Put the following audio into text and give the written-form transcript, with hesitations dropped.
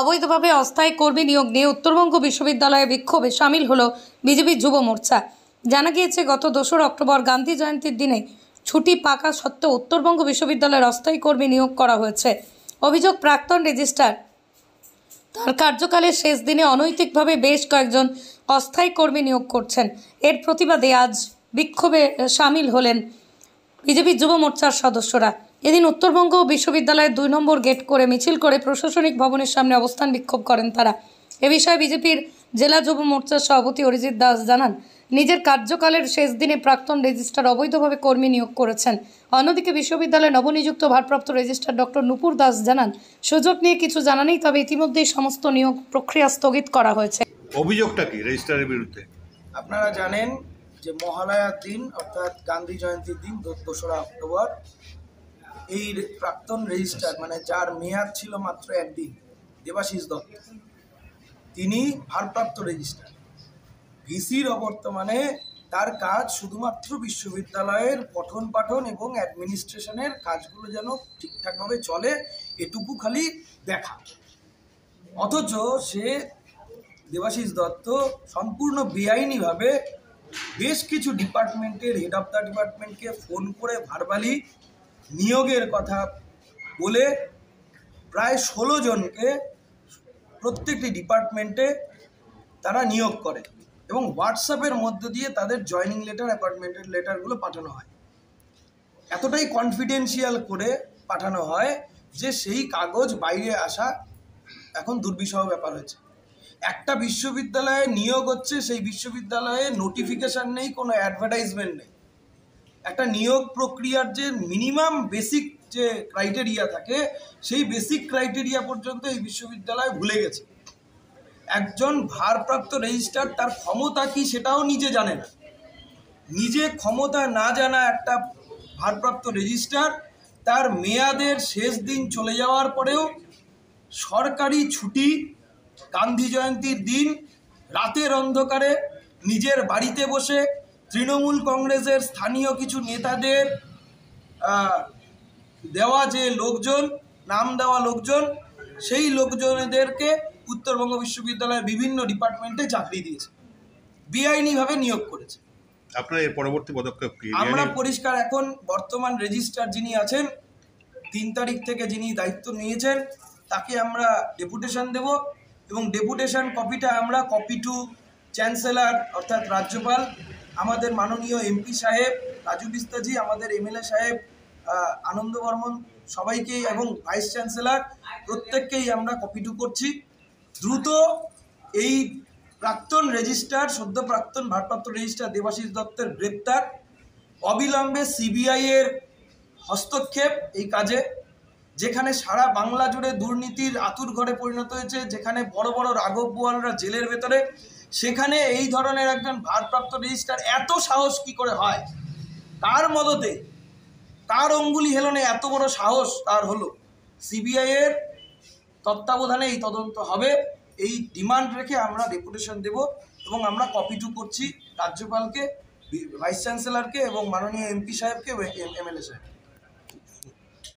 অবৈধভাবে অস্থায়ী কর্মী নিয়োগ নিয়ে উত্তরবঙ্গ বিশ্ববিদ্যালয়ে বিক্ষোভে সামিল হলো বিজেপি যুব মোর্চা। জানা গিয়েছে, গত 2 অক্টোবর গান্ধী জয়ন্তীর দিনে ছুটি পাকা সত্ত্বেও উত্তরবঙ্গ বিশ্ববিদ্যালয়ের অস্থায়ী কর্মী নিয়োগ করা হয়েছে। অভিযোগ, প্রাক্তন রেজিস্ট্রার তার কার্যকালের শেষ দিনে অনৈতিকভাবে বেশ কয়েকজন অস্থায়ী কর্মী নিয়োগ করছেন। এর প্রতিবাদে আজ বিক্ষোভে সামিল হলেন বিজেপি যুব মোর্চার সদস্যরা। এদিন উত্তরবঙ্গ বিশ্ববিদ্যালয়ের 2 নম্বর গেট করে মিছিল করে প্রশাসনিক ভবনের সামনে অবস্থান বিক্ষোভ করেন তারা। এ বিষয়ে বিজেপির জেলা যুব মোর্চার সভাপতি অরিজিৎ দাস জানান, নিজের কার্যকালের শেষ দিনে প্রাক্তন রেজিস্ট্রার অবৈধভাবে কর্মী নিয়োগ করেছেন। অন্যদিকে বিশ্ববিদ্যালয়ে নবনিযুক্ত ভারপ্রাপ্ত রেজিস্ট্রার ডক্টর নুপুর দাস জানান, সুযোগ নিয়ে কিছু জানা নেই, তবে ইতিমধ্যেই সমস্ত নিয়োগ প্রক্রিয়া স্থগিত করা হয়েছে। অভিযোগটা কি রেজিস্ট্রারের বিরুদ্ধে? আপনারা জানেন যে মহালয়ার দিন অর্থাৎ গান্ধী জয়ন্তীর দিন 2 অক্টোবর এই প্রাক্তন রেজিস্ট্রার মানে যার মেয়াদ ছিল মাত্র 1 দিন, দেবাশিস দত্ত, তিনি ভারপ্রাপ্ত রেজিস্ট্রার। ভিসির অবর্তমানে তার কাজ শুধুমাত্র বিশ্ববিদ্যালয়ের পঠন পাঠন এবং অ্যাডমিনিস্ট্রেশনের কাজগুলো যেন ঠিকঠাকভাবে চলে, এটুকু খালি দেখা। অথচ সে দেবাশিস দত্ত সম্পূর্ণ বেআইনিভাবে বেশ কিছু ডিপার্টমেন্টের হেড অফ দ্য ডিপার্টমেন্টকে ফোন করে ভার্বালি নিয়োগের কথা বলে প্রায় 16 জনকে প্রত্যেকটি ডিপার্টমেন্টে তারা নিয়োগ করে এবং হোয়াটসঅ্যাপের মধ্য দিয়ে তাদের জয়নিং লেটার, অ্যাপয়েন্টমেন্টের লেটারগুলো পাঠানো হয়। এতটাই কনফিডেন্সিয়াল করে পাঠানো হয় যে সেই কাগজ বাইরে আসা এখন দুর্বিষহ ব্যাপার হয়েছে। একটা বিশ্ববিদ্যালয়ে নিয়োগ হচ্ছে, সেই বিশ্ববিদ্যালয়ে নোটিফিকেশান নেই, কোনো অ্যাডভার্টাইজমেন্ট নেই। একটা নিয়োগ প্রক্রিয়ার যে মিনিমাম বেসিক যে ক্রাইটেরিয়া থাকে, সেই বেসিক ক্রাইটেরিয়া পর্যন্ত এই বিশ্ববিদ্যালয় ভুলে গেছে। একজন ভারপ্রাপ্ত রেজিস্ট্রার তার ক্ষমতা কি সেটাও নিজে জানে না। নিজে ক্ষমতা না জানা একটা ভারপ্রাপ্ত রেজিস্ট্রার তার মেয়াদের শেষ দিন চলে যাওয়ার পরেও সরকারি ছুটি, গান্ধী জয়ন্তীর দিন রাতের অন্ধকারে নিজের বাড়িতে বসে তৃণমূল কংগ্রেসের স্থানীয় কিছু নেতাদের দেওয়া যে লোকজন, নাম দেওয়া লোকজন, সেই লোকজনেদেরকে উত্তরবঙ্গ বিশ্ববিদ্যালয়ের বিভিন্ন ডিপার্টমেন্টে চাকরি দিয়েছে, বেআইনিভাবে নিয়োগ করেছে। আপনার এর পরবর্তী পদক্ষেপ কি? আমরা পরিষ্কার, এখন বর্তমান রেজিস্ট্রার যিনি আছেন, 3 তারিখ থেকে যিনি দায়িত্ব নিয়েছেন, তাকে আমরা ডেপুটেশন দেব এবং ডেপুটেশন কপিটা আমরা কপি টু চ্যান্সেলর অর্থাৎ রাজ্যপাল, আমাদের মাননীয় এমপি সাহেব রাজু বিস্তাজি, আমাদের এমএলএ সাহেব আনন্দ বর্মন, সবাইকেই এবং ভাইস চ্যান্সেলর প্রত্যেককেই আমরা কপি টু করছি। দ্রুত এই প্রাক্তন রেজিস্ট্রার, সদ্য প্রাক্তন ভারপ্রাপ্ত রেজিস্ট্রার দেবাশিস দত্তের গ্রেপ্তার, অবিলম্বে সিবিআইয়ের হস্তক্ষেপ এই কাজে, যেখানে সারা বাংলা জুড়ে দুর্নীতির আতুর ঘরে পরিণত হয়েছে, যেখানে বড় বড় রাঘব বোয়ালরা জেলের ভেতরে, সেখানে এই ধরনের একজন ভারপ্রাপ্ত রেজিস্ট্রার এত সাহস কি করে হয়? তার মদতে, তার অঙ্গুলি হেলনে এত বড় সাহস তার হলো। সিবিআইয়ের তত্ত্বাবধানে এই তদন্ত হবে, এই ডিমান্ড রেখে আমরা ডেপুটেশন দেব এবং আমরা কপি টু করছি রাজ্যপালকে, ভাইস চ্যান্সেলরকে এবং মাননীয় এমপি সাহেবকে, এমএলএ সাহেব।